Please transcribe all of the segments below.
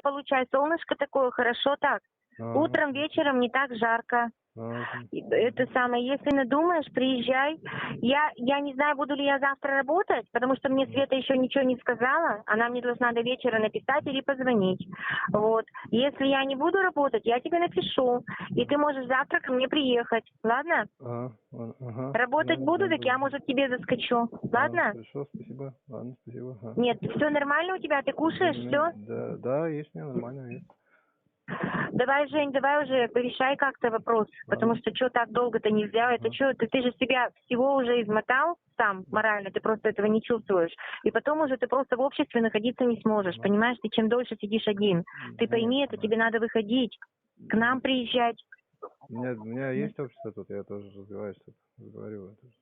получай, солнышко такое, хорошо так. Утром, вечером не так жарко. Это самое, если надумаешь, приезжай. Я не знаю, буду ли я завтра работать, потому что мне Света еще ничего не сказала. Она мне должна до вечера написать или позвонить. Вот. Если я не буду работать, я тебе напишу. И ты можешь завтра ко мне приехать. Ладно? Работать буду, так я, может, тебе заскочу. Ладно? Хорошо, спасибо. Ладно, спасибо. Нет, все нормально у тебя? Ты кушаешь, все? Да, есть мне нормально, есть. Давай, Жень, давай уже порешай как-то вопрос, потому что что так долго-то нельзя, это что, ты же себя всего уже измотал сам морально, ты просто этого не чувствуешь, и потом уже ты просто в обществе находиться не сможешь, понимаешь, ты чем дольше сидишь один, ты пойми это, тебе надо выходить, к нам приезжать. У меня есть общество тут, я тоже развиваюсь тут, разговариваю тоже.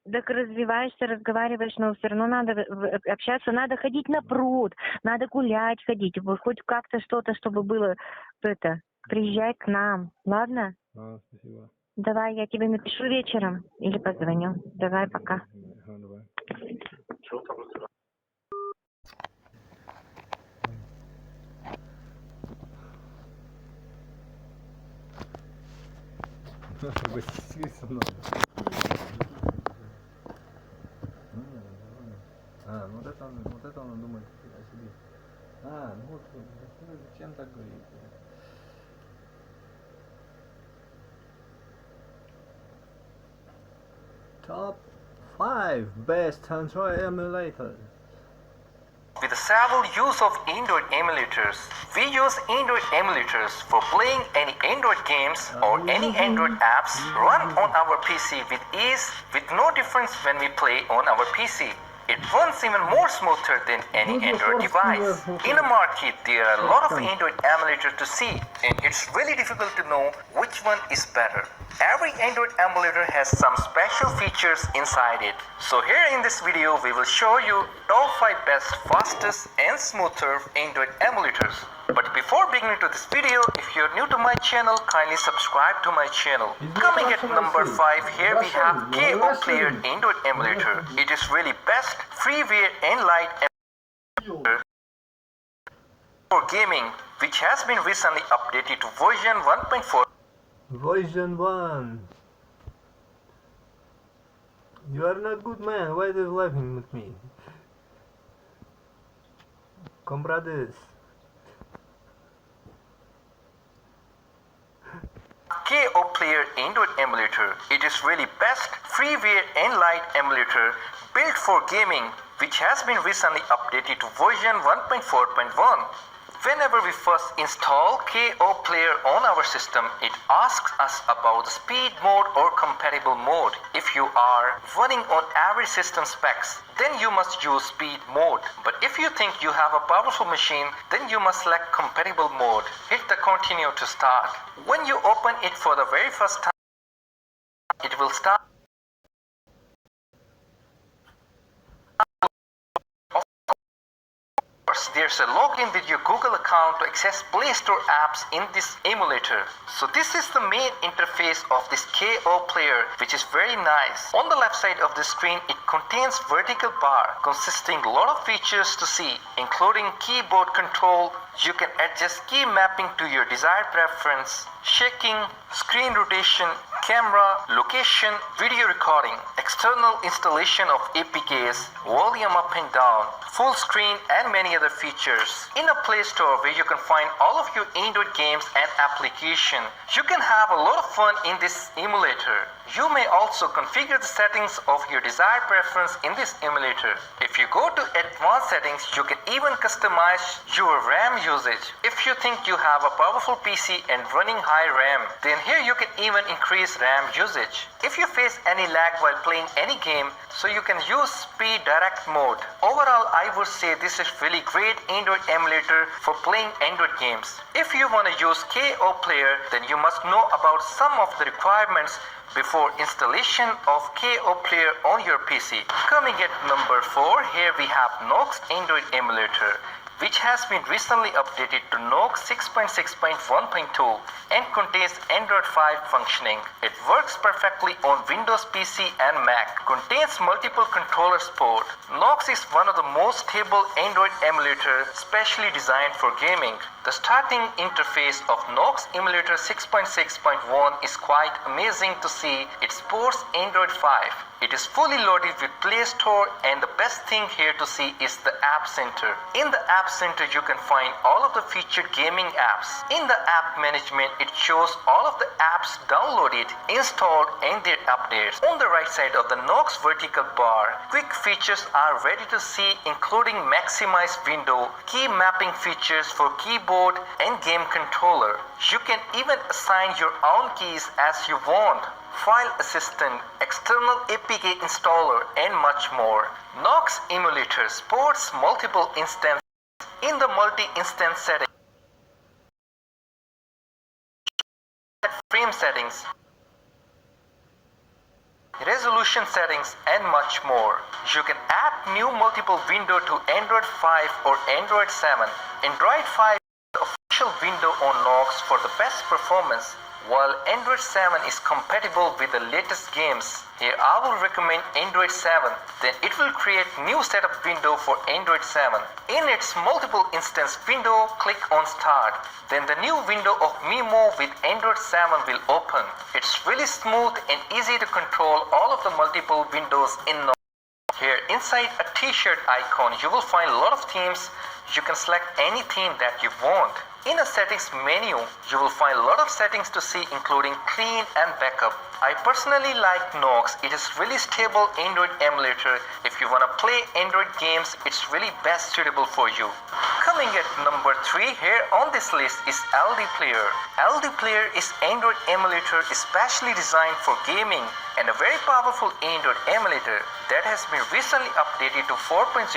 Так развиваешься, разговариваешь, но все равно надо общаться, надо ходить на пруд, надо гулять, ходить, хоть как-то что-то, чтобы было, это, приезжай к нам, ладно? Спасибо. Давай, я тебе напишу вечером или позвоню. Давай, пока. Давай. Вот это он думает о себе. Ну вот, зачем так говорить? Top 5 best Android emulators. With the several use of Android emulators, we use Android emulators for playing any Android games or any Android apps run on our PC with ease, with no difference when we play on our PC. It runs even more smoother than any Android device. In the market, there are a lot of Android emulators to see, and it's really difficult to know which one is better. Every Android emulator has some special features inside it. So here in this video, we will show you top 5 best, fastest and smoother Android emulators. But before beginning to this video, if you're new to my channel, kindly subscribe to my channel. Coming at number 5, here we have KO Player Android Emulator. It is really best freeware and light emulator for gaming, which has been recently updated to version 1.4. Version 1. You are not good man, why are you laughing with me? Comrades. KO Player Android Emulator. It is really best freeware and light emulator built for gaming, which has been recently updated to version 1.4.1. Whenever we first install KO Player on our system, it asks us about the speed mode or compatible mode. If you are running on average system specs, then you must use speed mode. But if you think you have a powerful machine, then you must select compatible mode. Hit the continue to start. When you open it for the very first time, it will start. There's a login with your Google account to access Play Store apps in this emulator. So this is the main interface of this KO Player, which is very nice. On the left side of the screen, it contains vertical bar consisting a lot of features to see, including keyboard control. You can adjust key mapping to your desired preference, shaking, screen rotation, camera, location, video recording, external installation of APKs, volume up and down, full screen and many other features. In a Play Store where you can find all of your Android games and application, you can have a lot of fun in this emulator. You may also configure the settings of your desired preference in this emulator. If you go to advanced settings, you can even customize your RAM usage. If you think you have a powerful PC and running high RAM, then here you can even increase RAM usage. If you face any lag while playing any game, so you can use speed direct mode. Overall, I would say this is really great Android emulator for playing Android games. If you want to use KO Player, then you must know about some of the requirements before installation of KO Player on your PC. Coming at number 4, here we have Nox Android Emulator. which has been recently updated to Nox 6.6.1.2 and contains Android 5 functioning. It works perfectly on Windows PC and Mac. Contains multiple controller support. Nox is one of the most stable Android emulator specially designed for gaming. The starting interface of Nox Emulator 6.6.1 is quite amazing to see. It supports Android 5. It is fully loaded with Play Store, and the best thing here to see is the App Center. In the App Center you can find all of the featured gaming apps. In the app management it shows all of the apps downloaded, installed and their updates. On the right side of the Nox vertical bar, quick features are ready to see, including maximize window, key mapping features for keyboard and game controller. You can even assign your own keys as you want. File assistant, external APK installer and much more. Nox Emulator supports multiple instances. In the multi-instance setting, frame settings, resolution settings and much more. You can add new multiple window to Android 5 or Android 7. Android 5 is the official window on Nox for the best performance, while Android 7 is compatible with the latest games. Here I will recommend Android 7, then it will create new setup window for Android 7. In its multiple instance window, click on Start. Then the new window of Memo with Android 7 will open. It's really smooth and easy to control all of the multiple windows in Nox. Here inside a t-shirt icon you will find a lot of themes. You can select any theme that you want. In a settings menu, you will find a lot of settings to see, including clean and backup. I personally like Nox. It is really stable Android emulator. If you want to play Android games, it's really best suitable for you. Coming at number 3 here on this list is LD Player. LD Player is Android emulator especially designed for gaming and a very powerful Android emulator that has been recently updated to 4.0.3.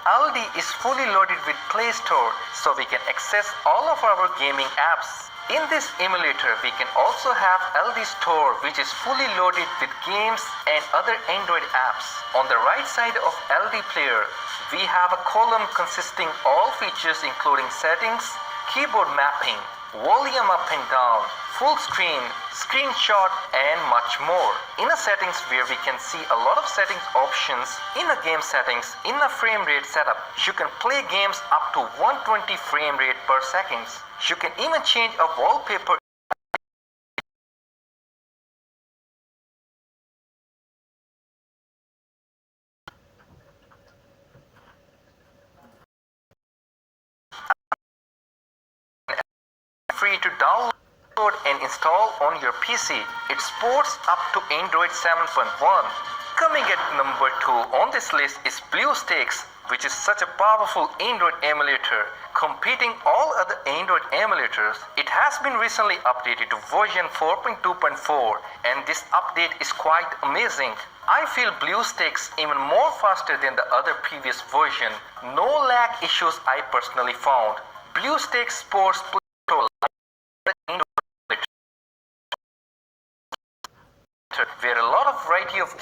LD is fully loaded with Play Store, so we can access all of our gaming apps. In this emulator, we can also have LD Store, which is fully loaded with games and other Android apps. On the right side of LD Player, we have a column consisting all features including settings, keyboard mapping, volume up and down, full screen, screenshot and much more. In a settings where we can see a lot of settings options. In a game settings, in a frame rate setup, you can play games up to 120 frame rate per second. You can even change a wallpaper. Free to download and install on your PC. It supports up to Android 7.1. Coming at number 2 on this list is Bluestacks, which is such a powerful Android emulator, competing all other Android emulators. It has been recently updated to version 4.2.4 and this update is quite amazing. I feel Bluestacks even more faster than the other previous version. No lag issues I personally found. Bluestacks supports where a lot of variety of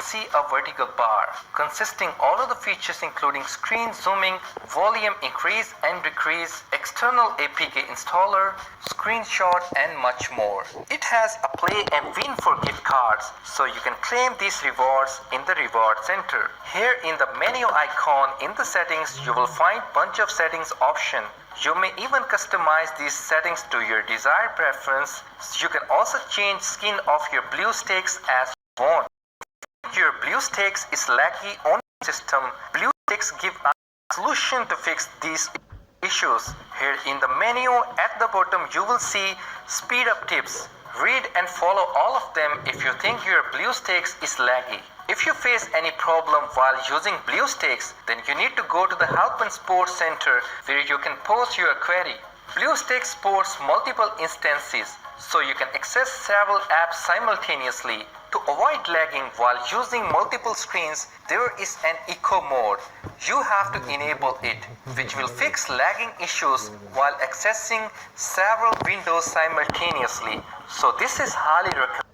see a vertical bar consisting all of the features including screen zooming, volume increase and decrease, external APK installer, screenshot and much more. It has a play and win for gift cards, so you can claim these rewards in the reward center. Here in the menu icon in the settings you will find bunch of settings option. You may even customize these settings to your desired preference. You can also change skin of your Bluestacks as you want. Your Bluestacks is laggy on the system. Bluestacks give a solution to fix these issues. Here in the menu at the bottom you will see speed up tips. Read and follow all of them if you think your Bluestacks is laggy. If you face any problem while using Bluestacks, then you need to go to the Help and Support Center where you can post your query. Bluestacks supports multiple instances, so you can access several apps simultaneously. To avoid lagging while using multiple screens, there is an eco mode. You have to enable it, which will fix lagging issues while accessing several windows simultaneously. So this is highly recommended.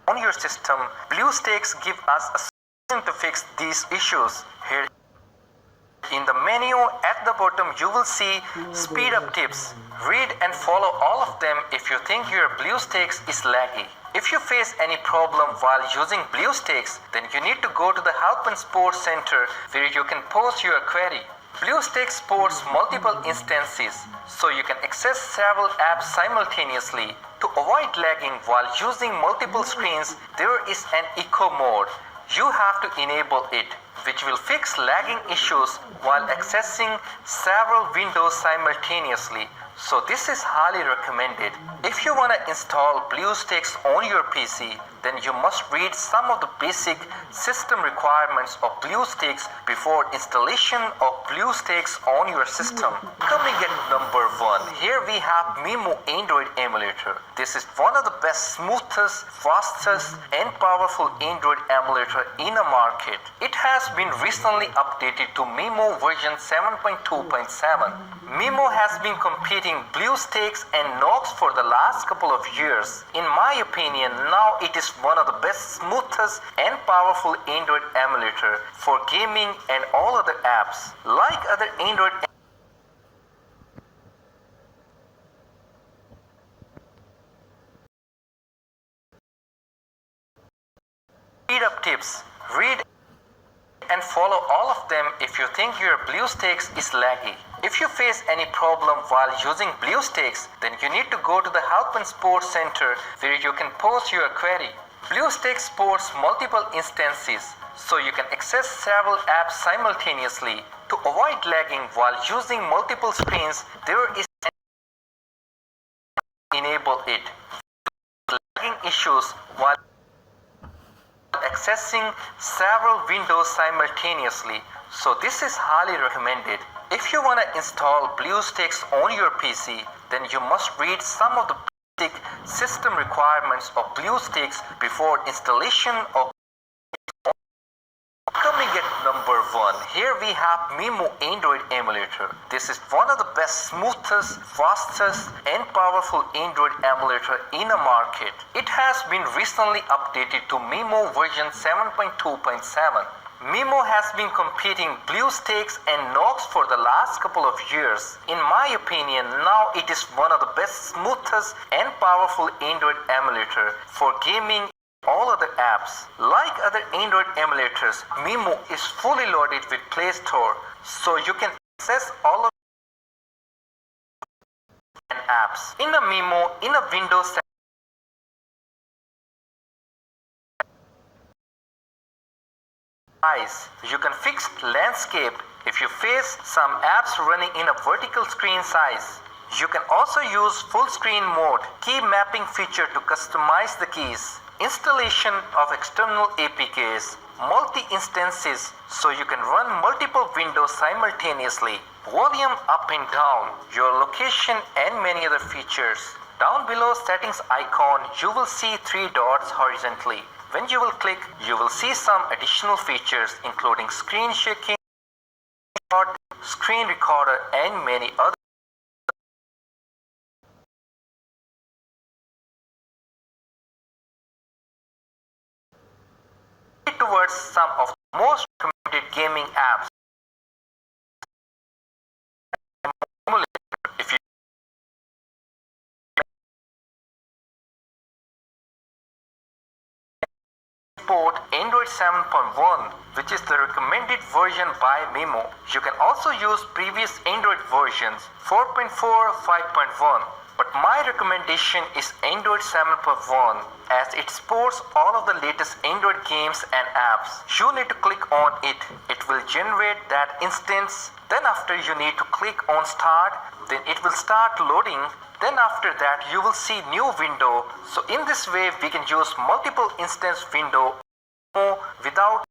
On your system, Bluestacks give us a solution to fix these issues. Here in the menu at the bottom, you will see speed up tips. Read and follow all of them if you think your Bluestacks is laggy. If you face any problem while using Bluestacks, then you need to go to the Help and Support Center where you can post your query. Bluestacks supports multiple instances, so you can access several apps simultaneously. To avoid lagging while using multiple screens, there is an eco mode. You have to enable it, which will fix lagging issues while accessing several windows simultaneously. So this is highly recommended. If you want to install Bluestacks on your PC, then you must read some of the basic system requirements of Bluestacks before installation of Bluestacks on your system. Coming at number 1, here we have Memo Android Emulator. This is one of the best, smoothest, fastest and powerful Android emulator in the market. It has been recently updated to Memo version 7.2.7. Memo has been competing Bluestacks and Nox for the last couple of years. In my opinion, now it is one of the best, smoothest and powerful Android emulator for gaming and all other apps. Like other Android speed up tips, read and follow all of them if you think your Bluestacks is laggy. If you face any problem while using Bluestacks, then you need to go to the Help and Support Center where you can post your query. Bluestacks supports multiple instances, so you can access several apps simultaneously. To avoid lagging while using multiple screens, there is an enable it. Lagging issues while accessing several windows simultaneously. So this is highly recommended. If you want to install Bluestacks on your PC, then you must read some of the basic system requirements of Bluestacks before installation of. Coming at number 1, here we have Memo Android Emulator. This is one of the best, smoothest, fastest and powerful Android emulator in the market. It has been recently updated to Memo version 7.2.7. Memo has been competing Bluestacks and Nox for the last couple of years. In my opinion, now it is one of the best, smoothest and powerful Android emulator for gaming all other apps. Like other Android emulators, Memo is fully loaded with Play Store, so you can access all of the apps. In a Memo, in a Windows size, you can fix landscape if you face some apps running in a vertical screen size. You can also use full screen mode, key mapping feature to customize the keys, installation of external APKs, multi-instances so you can run multiple windows simultaneously, volume up and down, your location and many other features. Down below settings icon, you will see 3 dots horizontally. When you will click, you will see some additional features including screen shaking, screen recorder and many other. Towards some of the most recommended gaming apps. If you support Android 7.1, which is the recommended version by Memo, you can also use previous Android versions 4.4, 5.1. But my recommendation is Android 7.1 as it supports all of the latest Android games and apps. You need to click on it. It will generate that instance. Then after you need to click on start. Then it will start loading. Then after that you will see new window. So in this way we can use multiple instance window without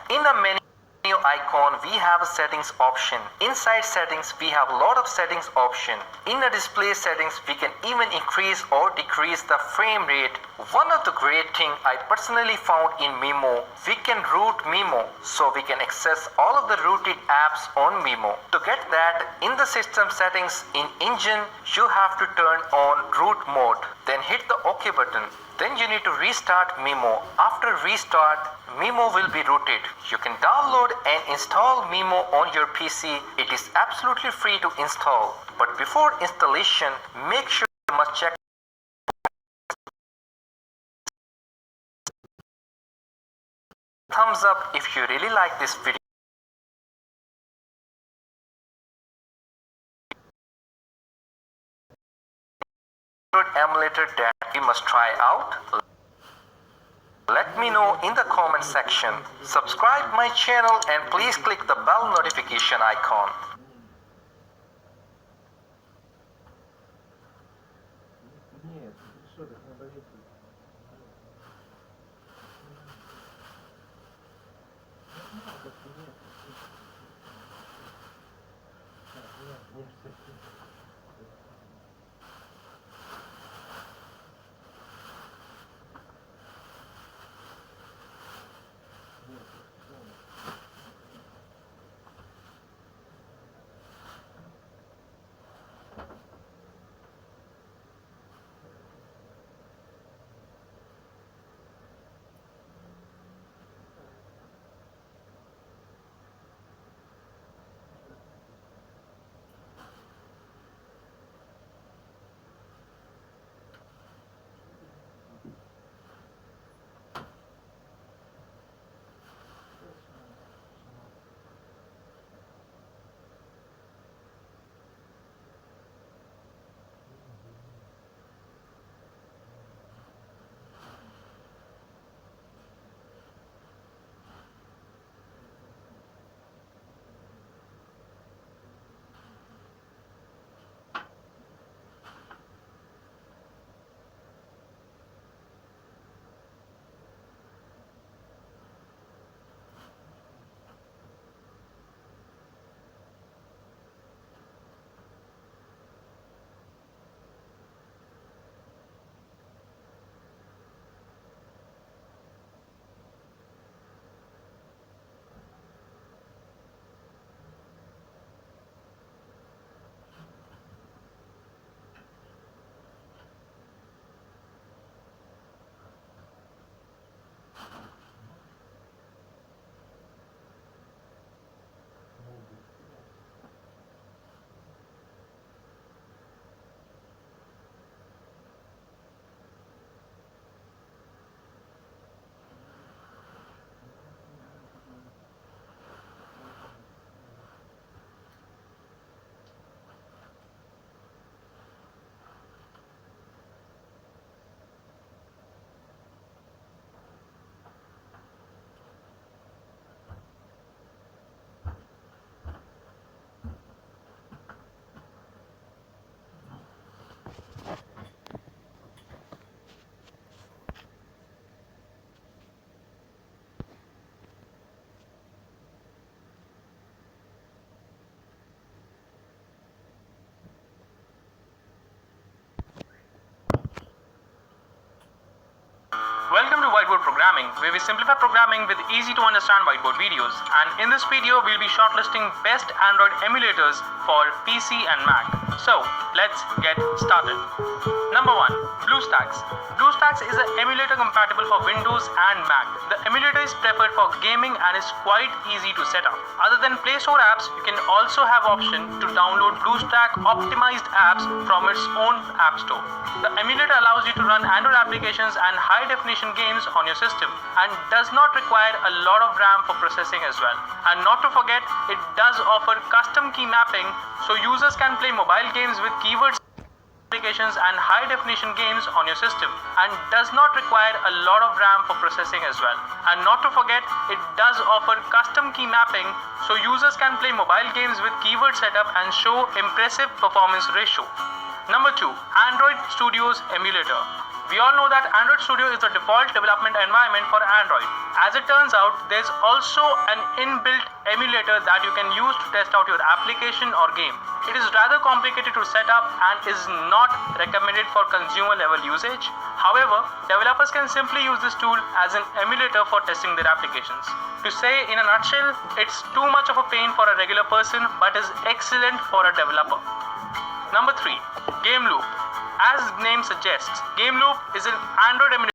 in a menu. Menu icon, we have a settings option. Inside settings, we have a lot of settings option. In the display settings, we can even increase or decrease the frame rate. One of the great thing I personally found in Memo, we can root Memo, so we can access all of the rooted apps on Memo. To get that, in the system settings in engine, you have to turn on root mode. Then hit the OK button. Then you need to restart Memo. After restart, Memo will be rooted. You can download and install Memo on your PC. It is absolutely free to install. But before installation, make sure you must check thumbs up if you really like this video. Emulator that we must try out. Let me know in the comment section. Subscribe my channel and please click the bell notification icon. Нет, что, так надо видеть. Welcome to Whiteboard Programming, where we simplify programming with easy to understand whiteboard videos. And in this video, we'll be shortlisting best Android emulators for PC and Mac. So, let's get started. Number 1. Bluestacks. Bluestacks is an emulator compatible for Windows and Mac. The emulator is preferred for gaming and is quite easy to set up. Other than Play Store apps, you can also have option to download Bluestack optimized apps from its own app store. The emulator allows you to run Android applications and high definition games on your system and does not require a lot of RAM for processing as well. And not to forget, it does offer custom key mapping, so users can play mobile games with keywords applications and high definition games on your system and does not require a lot of RAM for processing as well. And not to forget, it does offer custom key mapping, so users can play mobile games with keyword setup and show impressive performance ratio. Number 2. Android Studios Emulator. We all know that Android Studio is the default development environment for Android. As it turns out, there's also an inbuilt emulator that you can use to test out your application or game. It is rather complicated to set up and is not recommended for consumer level usage. However, developers can simply use this tool as an emulator for testing their applications. To say in a nutshell, it's too much of a pain for a regular person but is excellent for a developer. Number 3. Game Loop. As the name suggests, Game Loop is an Android emulator